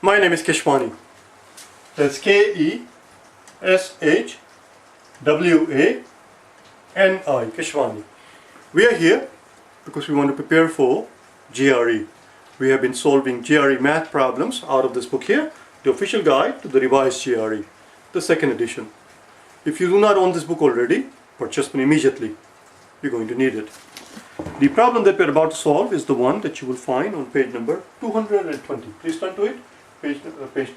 My name is Keshwani. That's Keshwani, Keshwani. We are here because we want to prepare for GRE. We have been solving GRE math problems out of this book here, the official guide to the revised GRE, the second edition. If you do not own this book already, purchase one immediately. You're going to need it. The problem that we're about to solve is the one that you will find on page number 220. Please turn to it. Page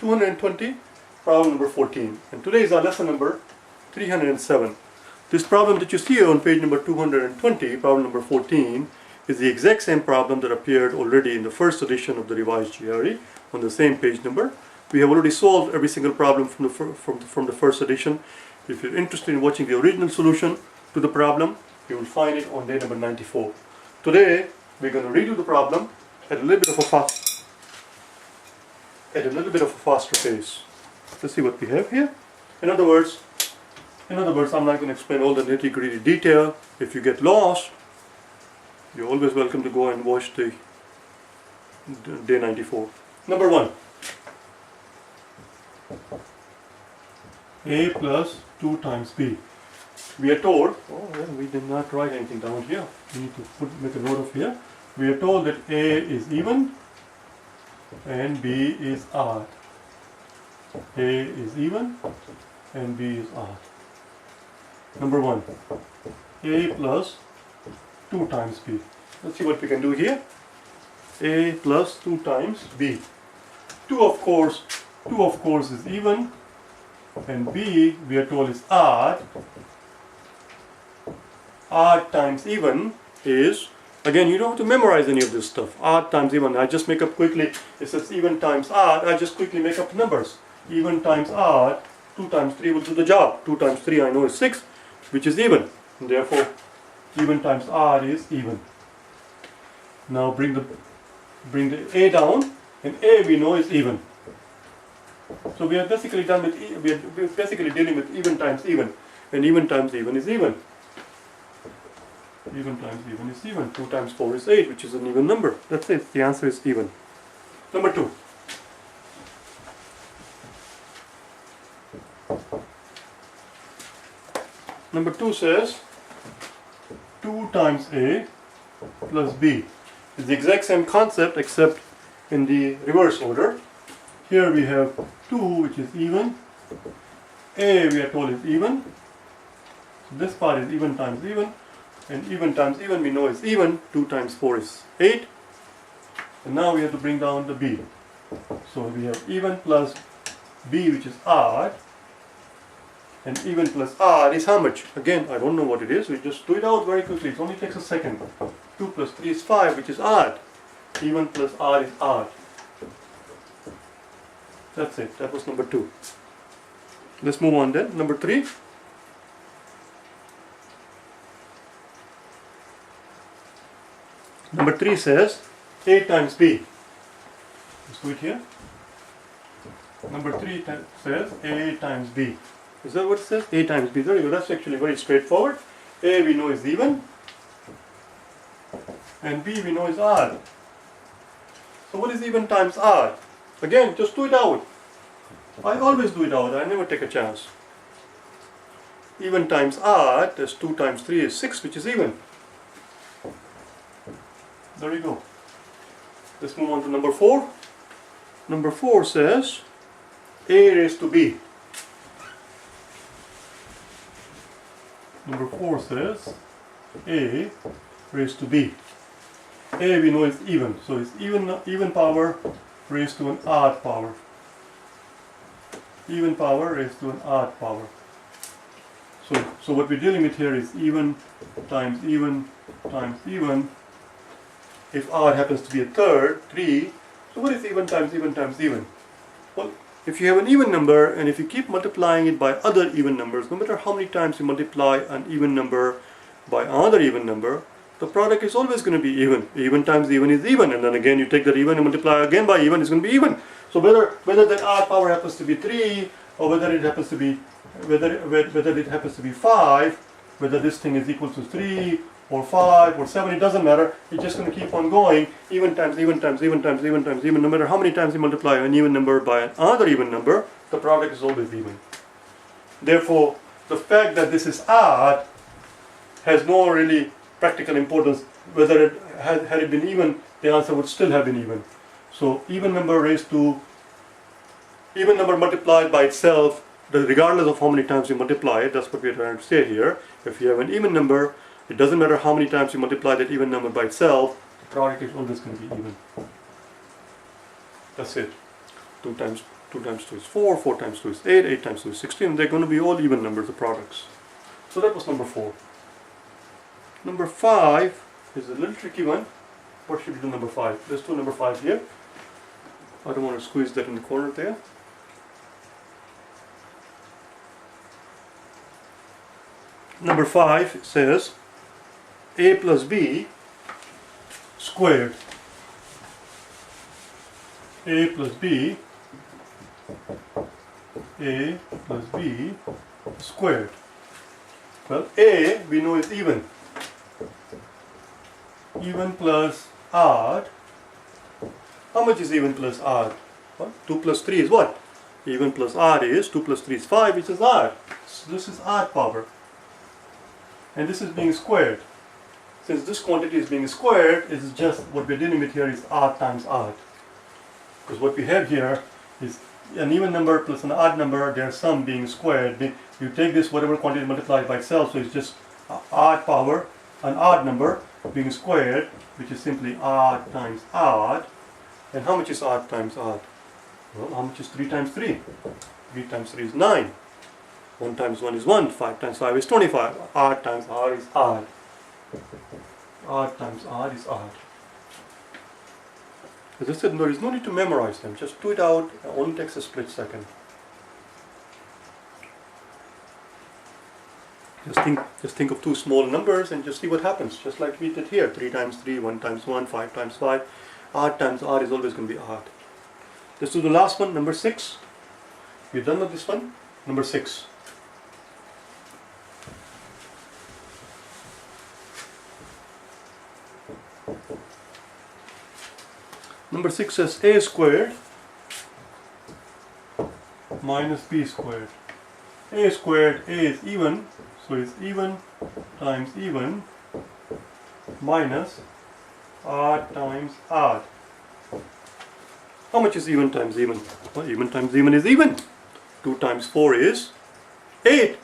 220, problem number 14. And today is our lesson number 307. This problem that you see here on page number 220, problem number 14, is the exact same problem that appeared already in the first edition of the revised GRE on the same page number. We have already solved every single problem from the first edition. If you're interested in watching the original solution to the problem, you will find it on day number 94. Today, we're going to redo the problem at a little bit of a faster pace. Let's see what we have here. In other words, I'm not going to explain all the nitty-gritty detail. If you get lost, you're always welcome to go and watch the day 94. Number 1. A plus 2 times B. We are told, we did not write anything down here. We need to make a note of here. We are told that A is even and B is odd. A is even and B is odd. Number 1. A plus 2 times B. Let's see what we can do here. A plus 2 times B. 2 of course is even, and B we are told is odd. Odd times even is, again, you don't have to memorize any of this stuff. Odd times even, I just make up quickly. It says even times odd, I just quickly make up numbers. Even times odd, 2 times 3 will do the job. 2 times 3 I know is 6, which is even. And therefore, even times odd is even. Now bring the A down, and A we know is even. So we are basically done with we are basically dealing with even times even, and even times even is even. Even times even is even. 2 times 4 is 8, which is an even number. That's it. The answer is even. Number 2. Number 2 says 2 times A plus B. It's the exact same concept except in the reverse order. Here we have 2, which is even. A we are told is even. So this part is even times even. And even times even we know is even. 2 times 4 is 8. And now we have to bring down the B. So we have even plus B, which is odd. And even plus odd is how much? Again, I don't know what it is. We just do it out very quickly. It only takes a second. 2 plus 3 is 5, which is odd. Even plus odd is odd. That's it. That was number 2. Let's move on then. Number 3. Number 3 says A times B. Let's do it here. Number 3 says A times B. Is that what it says? A times B. Very good. That's actually very straightforward. A we know is even, and B we know is odd. So what is even times odd? Again, just do it out. I always do it out. I never take a chance. Even times odd, that's 2 times 3 is 6, which is even. There you go. Let's move on to number 4. Number 4 says A raised to B. Number 4 says A raised to B. A we know is even, so it's even power raised to an odd power. Even power raised to an odd power. So what we're dealing with here is even times even times even. If odd happens to be a third, 3. So what is even times even times even? Well, if you have an even number and if you keep multiplying it by other even numbers, no matter how many times you multiply an even number by another even number, the product is always going to be even. Even times even is even, and then again you take that even and multiply again by even, it's going to be even. So whether that odd power happens to be 3 or whether it happens to be 5, whether this thing is equal to 3 or 5 or 7, it doesn't matter. It's just going to keep on going, even times, even times, even times, even times, even. No matter how many times you multiply an even number by another even number, the product is always even. Therefore, the fact that this is odd has no really practical importance. Whether it had it been even, the answer would still have been even. So even number multiplied by itself, regardless of how many times you multiply it, that's what we're trying to say here. If you have an even number, it doesn't matter how many times you multiply that even number by itself, the product is always going to be even. That's it. 2 times 2 is 4, 4 times 2 is 8, 8 times 2 is 16. They're going to be all even numbers, the products. So that was number 4. Number 5 is a little tricky one. What should we do number 5? Let's do number 5 here. I don't want to squeeze that in the corner there. Number 5 says a plus b squared. A plus b squared. Well, a we know is even. Even plus odd. How much is even plus odd? What? 2 plus 3 is what? Even plus odd is 2 plus 3 is 5, which is odd. So this is odd power. And this is being squared. Since this quantity is being squared, it's just what we're dealing with here is odd times odd. Because what we have here is an even number plus an odd number, their sum being squared. You take this whatever quantity multiplied by itself, so it's just odd power, an odd number being squared, which is simply odd times odd. And how much is odd times odd? Well, how much is 3 times 3? 3 times 3 is 9. 1 times 1 is 1. 5 times 5 is 25. Odd times odd is odd. Odd times odd is odd. As I said, there is no need to memorize them. Just do it out. It only takes a split second. Just think of 2 small numbers and just see what happens. Just like we did here. 3 times 3, 1 times 1, 5 times 5. Odd times odd is always going to be odd. Let's do the last one, number 6. We're done with this one. Number 6. Number 6 says a squared minus b squared. A squared, a is even, so it's even times even minus odd times odd. How much is even times even? Well, even times even is even. 2 times 4 is 8.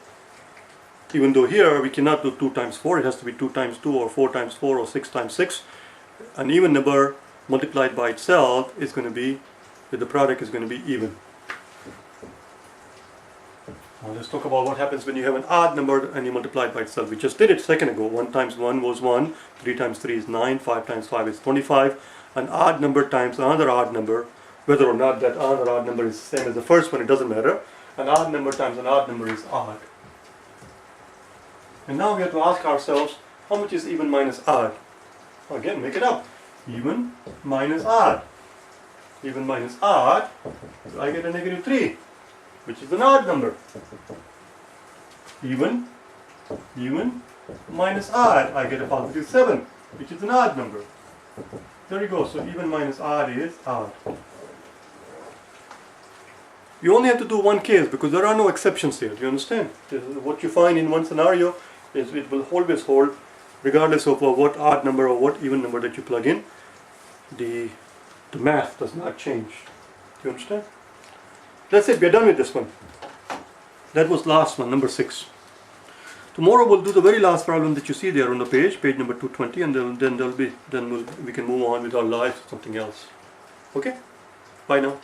Even though here we cannot do 2 times 4, it has to be 2 times 2 or 4 times 4 or 6 times 6. An even number multiplied by itself is going to be, the product is going to be even. Now let's talk about what happens when you have an odd number and you multiply it by itself. We just did it a second ago. 1 times 1 was 1, 3 times 3 is 9, 5 times 5 is 25. An odd number times another odd number, whether or not that other odd number is the same as the first one, it doesn't matter. An odd number times an odd number is odd. And now we have to ask ourselves, how much is even minus odd? Again, make it up. Even minus odd. Even minus odd, so I get a negative 3, which is an odd number. Even minus odd, I get a positive 7, which is an odd number. There you go, so even minus odd is odd. You only have to do one case because there are no exceptions here, do you understand? What you find in one scenario is it will always hold regardless of what odd number or what even number that you plug in. The math does not change. Do you understand? That's it, we're done with this one. That was last one, number 6. Tomorrow we'll do the very last problem that you see there on the page number 220, and then we can move on with our lives to something else. Okay? Bye now.